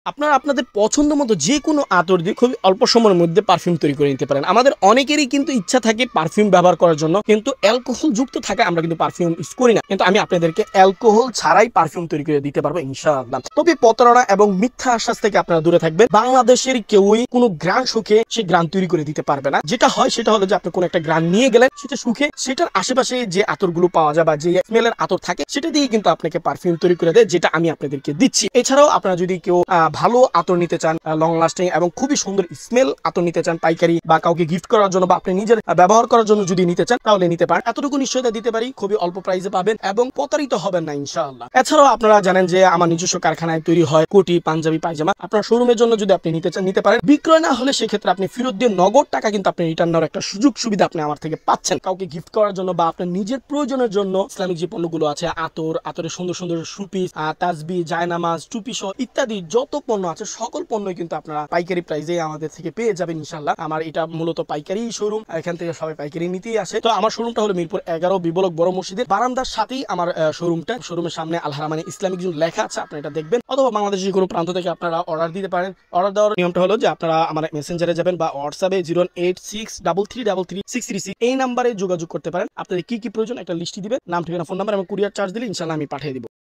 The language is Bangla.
আপনারা আপনাদের পছন্দ মতো যে কোনো আতর দিয়ে খুবই অল্প সময়ের মধ্যে পারফিউম তৈরি করে নিতে পারেন। আমাদের অনেকেরই কিন্তু ইচ্ছা থাকে পারফিউম ব্যবহার করার জন্য, কিন্তু অ্যালকোহল যুক্ত থাকে আমরা কিন্তু পারফিউম ইউজ করি না। কিন্তু আমি আপনাদেরকে অ্যালকোহল ছাড়াই পারফিউম তৈরি করে দিতে পারবো ইনশাআল্লাহ। তবে প্রতারণা এবং মিথ্যা আশ্বাস থেকে আপনারা দূরে থাকবেন। বাংলাদেশের কেউই কোনো গ্রান শুকে সে গ্রান তৈরি করে দিতে পারবে না। যেটা হয় সেটা হলো যে আপনি কোনো একটা গ্রান নিয়ে গেলেন, সেটা শুকে সেটার আশেপাশে যে আতরগুলো পাওয়া যায় বা যে স্মেলের আতর থাকে সেটা দিয়ে কিন্তু আপনাকে পারফিউম তৈরি করে দেয়, যেটা আমি আপনাদেরকে দিচ্ছি। এছাড়াও আপনারা যদি কেউ ভালো আতর নিতে চান, লং লাস্টিং এবং খুবই সুন্দর স্মেল আতর নিতে চান পাইকারি বা কাউকে গিফট করার জন্য বা আপনি নিজের ব্যবহার করার জন্য যদি নিতে চান তাহলে নিতে পারেন। এতটুকু নিশ্চয়তা দিতে পারি, খুবই অল্প প্রাইসে পাবেন এবং প্রতারিত হবেন না ইনশাআল্লাহ। এছাড়াও আপনারা জানেন যে আমার নিজস্ব কারখানায় তৈরি হয় কোটি, পাঞ্জাবি, পায়জামা। আপনার শোরুমের জন্য যদি আপনি নিতে চান নিতে পারেন। বিক্রয় না হলে সেক্ষেত্রে আপনি ফেরত দিয়ে নগদ টাকা কিন্তু আপনি রিটার্ন নেওয়ার একটা সুযোগ সুবিধা আপনি আমার থেকে পাচ্ছেন। কাউকে গিফট করার জন্য বা আপনার নিজের প্রয়োজনের জন্য ইসলামিক যে পণ্যগুলো আছে, আতরের সুন্দর সুন্দর সুপিস, তাসবি, জায়নামাজ, টুপি সহ ইত্যাদি যত পণ্য আছে সকল পণ্যই কিন্তু আপনারা পাইকারি প্রাইসে আমাদের থেকে পেয়ে যাবেন ইনশাআল্লাহ। আমার এটা মূলত পাইকারি শোরুম, এখান থেকে সবাই পাইকারি নিতেই আসে। তো আমার শোরুমটা হলো মিরপুর 11 বিবলক বড় মসজিদের বারান্দার সাথেই আমার শোরুমটা। শোরুমের সামনে আল হারামাইন ইসলামিক জোন লেখা আছে, আপনি এটা দেখবেন। অথবা বাংলাদেশের কোনো প্রান্ত থেকে আপনারা অর্ডার দিতে পারেন। অর্ডার দেওয়ার নিয়মটা হলো যে আপনারা আমার মেসেঞ্জারে যাবেন বা হোয়াটসঅ্যাপে 08633333636 এই নাম্বারে যোগাযোগ করতে পারেন। আপনাদের কি কি প্রয়োজন একটা লিস্ট দিবেন, নাম, ঠিকানা, ফোন নাম্বার এবং কুরিয়ার চার্জ দিলে ইনশাআল্লাহ আমি পাঠিয়ে দিব।